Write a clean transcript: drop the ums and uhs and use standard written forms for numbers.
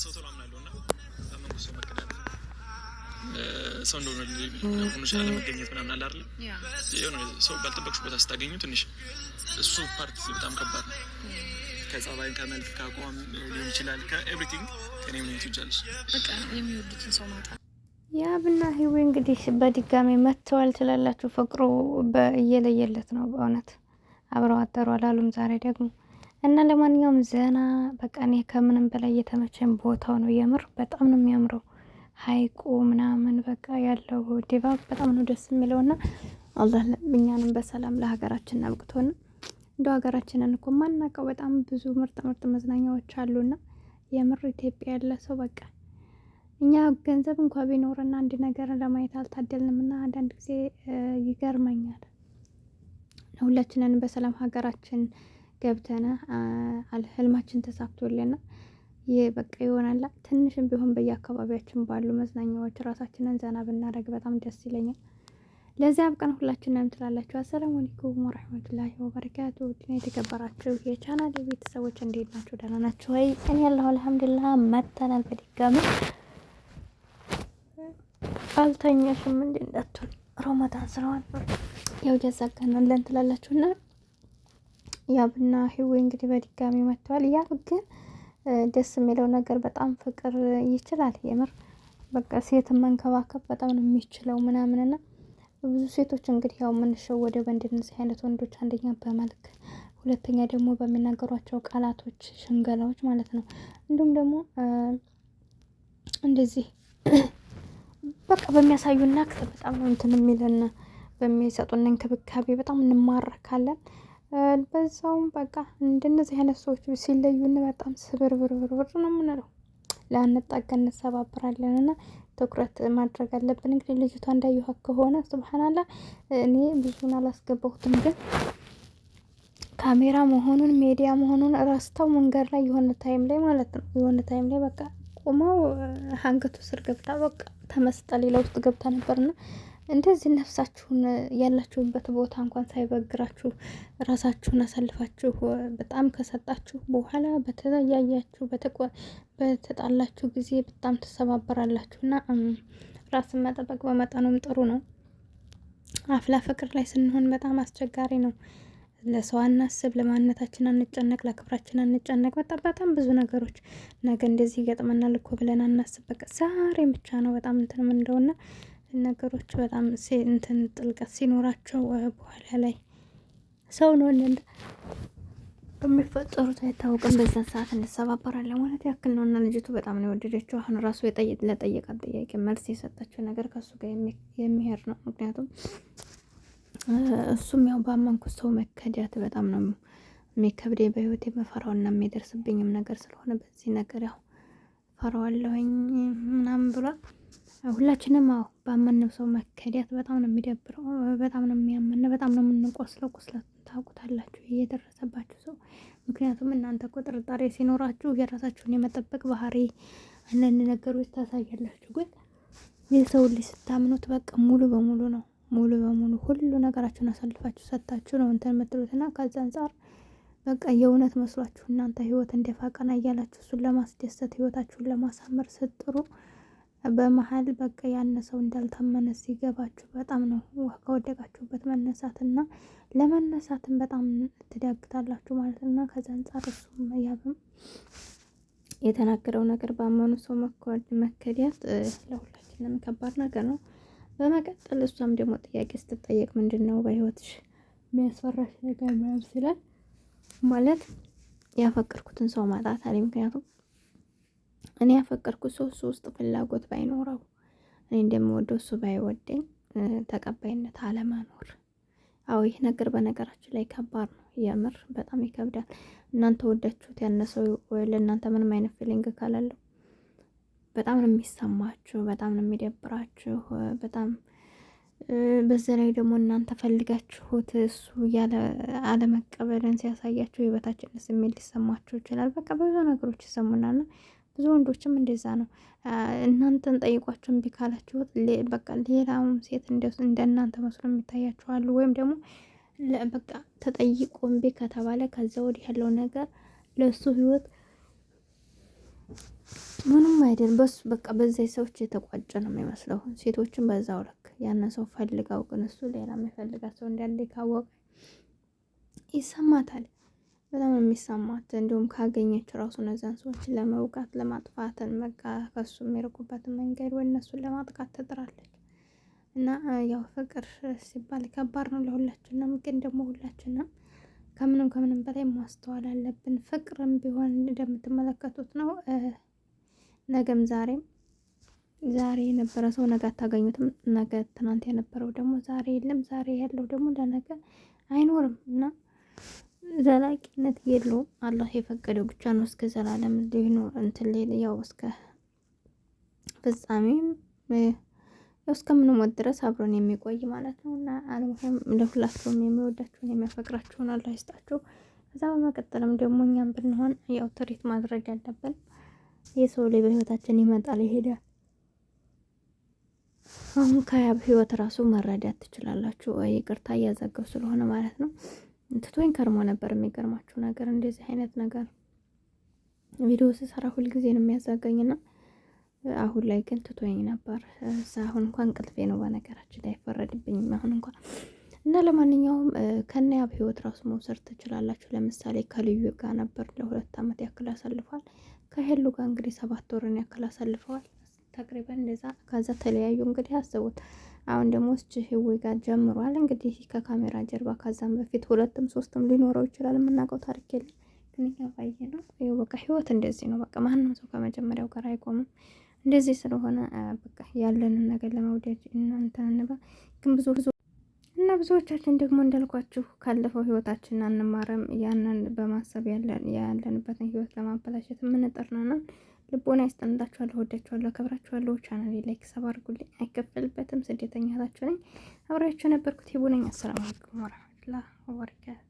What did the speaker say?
ሰው ቶሎ አምናለሁና ታመንኩ ሰው መከዳት ሰው እንደሆነ ሆኖሽ አለመገኘት ምናምን አለ አይደል? የሆነ ሰው ባልጠበቅሽ ቦታ ስታገኙ ትንሽ እሱ ፓርት በጣም ከባድ ነው። ከጸባይ ከመልክ ከአቋም ሊሆን ይችላል ከኤቭሪቲንግ ከኔ ምን ይችላልሽ በቃ የሚወዱትን ሰው ማጣት ያብና ህይወት እንግዲህ በድጋሚ መጥተዋል ትላላችሁ። ፍቅሩ በእየለየለት ነው በእውነት አብረው አደሩ አላሉም ዛሬ ደግሞ እና ለማንኛውም ዘና በቃ እኔ ከምንም በላይ የተመቸኝ ቦታው ነው። የምር በጣም ነው የሚያምረው ሀይቁ ምናምን በቃ ያለው ድባብ በጣም ነው ደስ የሚለውና አላህ እኛንም በሰላም ለሀገራችን አብቅቶን እንደው ሀገራችንን እኮ ማናውቀው በጣም ብዙ ምርጥ መዝናኛዎች አሉና የምር ኢትዮጵያ ያለ ሰው በቃ እኛ ገንዘብ እንኳን ቢኖርና አንድ ነገር ለማየት አልታደልንምና አንዳንድ ጊዜ ይገርመኛል። ሁላችንን በሰላም ሀገራችን ገብተን ህልማችን ተሳክቶልና በቃ ይሆናል። ትንሽም ቢሆን በየአካባቢያችን ባሉ መዝናኛዎች ራሳችንን ዘና ብናደርግ በጣም ደስ ይለኛል። ለዚያ አብቀን ሁላችንም ትላላችሁ። አሰላሙ አለይኩም ወራህመቱላሂ ወበረካቱ። ድና የተከበራችሁ የቻናል ቤተሰቦች እንዴት ናችሁ? ደህና ናችሁ ወይ? እኔ ያለሁ አልሐምዱሊላህ። መተናል በድጋሚ አልተኛሽም እንዴ እንዳትሉ ረመዳን ስለሆነ ያው ጀዛከናለን ትላላችሁና ያብና ህይወት እንግዲህ በድጋሚ መጥተዋል። ያብ ግን ደስ የሚለው ነገር በጣም ፍቅር ይችላል። የምር በቃ ሴትን መንከባከብ በጣም ነው የሚችለው ምናምንና ብዙ ሴቶች እንግዲህ ያው የምንሸወደው በእንደነዚህ አይነት ወንዶች አንደኛ በመልክ ሁለተኛ ደግሞ በሚናገሯቸው ቃላቶች ሽንገላዎች ማለት ነው። እንዲሁም ደግሞ እንደዚህ በቃ በሚያሳዩና በጣም ነው እንትን የሚለን በሚሰጡን እንክብካቤ በጣም እንማረካለን። በዛውም በቃ እንደነዚህ አይነት ሰዎች ሲለዩን በጣም ስብርብር ነው የምንለው። ላንጠጋ እንሰባብራለን እና ትኩረት ማድረግ አለብን። እንግዲህ ልጅቷ እንዳየኋት ከሆነ ሱብሃንአላህ እኔ ብዙን አላስገባሁትም፣ ግን ካሜራ መሆኑን ሚዲያ መሆኑን ረስተው መንገድ ላይ የሆነ ታይም ላይ ማለት ነው የሆነ ታይም ላይ በቃ ቆመው አንገቱ ስር ገብታ በቃ ተመስጣ ሌላ ውስጥ ገብታ ነበርና እንደዚህ ነፍሳችሁን ያላችሁበት ቦታ እንኳን ሳይበግራችሁ ራሳችሁን አሳልፋችሁ በጣም ከሰጣችሁ በኋላ በተያያችሁ በተጣላችሁ ጊዜ በጣም ተሰባበራላችሁና ራስን መጠበቅ በመጠኑም ጥሩ ነው። አፍላ ፍቅር ላይ ስንሆን በጣም አስቸጋሪ ነው። ለሰው አናስብ፣ ለማንነታችን አንጨነቅ፣ ለክብራችን አንጨነቅ። በጣም ብዙ ነገሮች ነገ እንደዚህ ይገጥመናል እኮ ብለን አናስብ። በቃ ዛሬም ብቻ ነው በጣም እንትን እንደውና ነገሮች በጣም እንትን ጥልቀት ሲኖራቸው በኋላ ላይ ሰው ነው የሚፈጠሩት አይታወቅም። በዛ ሰዓት እንሰባበራለን ማለት ያክል ነው። እና ልጅቱ በጣም ነው የወደደችው። አሁን ራሱ ለጠየቃት ጥያቄ መልስ የሰጠችው ነገር ከሱ ጋር የሚሄድ ነው። ምክንያቱም እሱም ያው ባመንኩት ሰው መከዳት በጣም ነው የሚከብደኝ፣ በህይወት የመፈራውና የሚደርስብኝም ነገር ስለሆነ በዚህ ነገር ያው ፈራዋለሁኝ ምናምን ብሏል። ሁላችንም አዎ ባመነው ሰው መከዳት በጣም ነው የሚደብረው፣ በጣም ነው የሚያመን፣ በጣም ነው የምንቆስለው። ቁስለት ታውቁታላችሁ የደረሰባችሁ ሰው። ምክንያቱም እናንተ እኮ ጥርጣሬ ሲኖራችሁ የራሳችሁን የመጠበቅ ባህሪ አንዳንድ ነገሮች ታሳያላችሁ። ግን የሰው ልጅ ስታምኑት በቃ ሙሉ በሙሉ ሁሉ ነገራችሁን አሳልፋችሁ ሰጥታችሁ ነው እንትን የምትሉትና ከዛ አንፃር በቃ የእውነት መስሏችሁ እናንተ ህይወት እንደፋቀና እያላችሁ እሱን ለማስደሰት ህይወታችሁን ለማሳመር ስትጥሩ በመሀል በቃ ያነሰው እንዳልታመነ ሲገባችሁ በጣም ነው ከወደቃችሁበት መነሳትና ለመነሳትም በጣም ትዳግታላችሁ ማለት ነው። ከዛ አንፃር እሱም ያብም የተናገረው ነገር ባመኑ ሰው መከዳት ለሁላችንም ከባድ ነገር ነው። በመቀጠል እሷም ደግሞ ጥያቄ ስትጠየቅ ምንድነው በህይወትሽ የሚያስፈራሽ ነገር ምናምን ሲላል ማለት ያፈቀርኩትን ሰው ማጣት አለ። ምክንያቱም እኔ ያፈቀርኩት ሰው እሱ ውስጥ ፍላጎት ባይኖረው እኔ እንደምወደው እሱ ባይወደኝ ተቀባይነት አለመኖር። አዎ ይህ ነገር በነገራችን ላይ ከባድ ነው። የምር በጣም ይከብዳል። እናንተ ወዳችሁት ያነሰው ለእናንተ ምንም አይነት ፊሊንግ ካላለው በጣም ነው የሚሰማችሁ፣ በጣም ነው የሚደብራችሁ። በጣም በዛ ላይ ደግሞ እናንተ ፈልጋችሁት እሱ ያለ አለመቀበልን ሲያሳያችሁ የበታችነት ስሜት ሊሰማችሁ ይችላል። በቃ ብዙ ነገሮች ይሰሙናል። ብዙ ወንዶችም እንደዛ ነው። እናንተን ጠይቋችሁ እምቢ ካላችሁት በቃ ሌላውም ሴት እንደናንተ መስሎ የሚታያችኋሉ። ወይም ደግሞ በቃ ተጠይቆ እምቢ ከተባለ ከዛ ወዲህ ያለው ነገር ለሱ ህይወት ምን አይደለም በሱ በቃ በዚህ ሰዎች የተቋጨ ነው የሚመስለው። ሴቶችን በዛው ልክ ያን ሰው ፈልጋው ግን እሱ ሌላ የሚፈልጋት ሰው እንዳለ ካወቀ ይሰማታል። በጣም የሚሰማት እንዲሁም ካገኘች ራሱ እነዛን ሰዎችን ለመውጋት ለማጥፋትን በቃ ከሱ የሚርቁበትን መንገድ ወይ እነሱን ለማጥቃት ትጥራለች። እና ያው ፍቅር ሲባል ከባድ ነው ለሁላችንም። ግን ደግሞ ሁላችንም ከምንም በላይ ማስተዋል አለብን። ፍቅርም ቢሆን እንደምትመለከቱት ነው። ነገም ዛሬ የነበረ ሰው ነገ አታገኙትም። ነገ ትናንት የነበረው ደግሞ ዛሬ የለም። ዛሬ ያለው ደግሞ ለነገ አይኖርም እና ዘላቂነት የለውም። አላህ የፈቀደው ብቻ ነው እስከ ዘላለም ሊሆን እንትን ሌላ ያው እስከ ፍጻሜም ያው እስከምንሞት ድረስ አብሮን የሚቆይ ማለት ነው እና አልሙሂም ለሁላችሁም የሚወዳችሁን የሚያፈቅራችሁን አላህ ይስጣችሁ። ከዛ በመቀጠልም ደግሞ እኛም ብንሆን ያው ትሪት ማድረግ ያለብን የሰው ላይ በህይወታችን ይመጣል ይሄዳል። አሁን ከያብ ህይወት ራሱ መረዳት ትችላላችሁ። ይቅርታ እያዘገው ስለሆነ ማለት ነው። ትቶኝ ከርሞ ነበር። የሚገርማችሁ ነገር እንደዚህ አይነት ነገር ቪዲዮ ስሰራ ሁልጊዜ ነው የሚያዛገኝና አሁን ላይ ግን ትቶኝ ነበር። አሁን እንኳን እንቅልፌ ነው በነገራችን ላይ አይፈረድብኝም አሁን እንኳን እና ለማንኛውም ከነ ያብ ህይወት ራሱ መውሰድ ትችላላችሁ። ለምሳሌ ከልዩ ጋር ነበር ለ2 አመት ያክል አሳልፏል። ከሄሉ ጋር እንግዲህ 7 ወርን ያክል አሳልፈዋል ተቅሪበን እንደዛ። ከዛ ተለያዩ። እንግዲህ አስቡት። አሁን ደግሞ ህይወ ጋር ጀምሯል። እንግዲህ ከካሜራ ጀርባ ከዛም በፊት 2ም 3ም ሊኖረው ይችላል። የምናውቀው ታሪክ የለም። ግን እኛ ባየ ነው ይኸው በቃ ህይወት እንደዚህ ነው። በቃ ማንም ሰው ከመጀመሪያው ጋር አይቆምም። እንደዚህ ስለሆነ በቃ ያለንን ነገር ለመውደድ እናንተ እንባ ግን ብዙዎቻችን ደግሞ እንዳልኳችሁ ካለፈው ህይወታችን አንማረም። ያንን በማሰብ ያለንበትን ህይወት ለማበላሸት የምንጠርናና ልቦና ያስጠንዳችኋለሁ። ወዳችኋለሁ፣ አከብራችኋለሁ። ቻናሌ ላይክ ሰብ አድርጉልኝ። አይከፈልበትም። ስደተኛ እህታችሁ ነኝ። አብራችሁ ነበርኩት። ሂቡ ነኝ። አሰላሙ አለይኩም ወራህመቱላሂ ወበረካቱ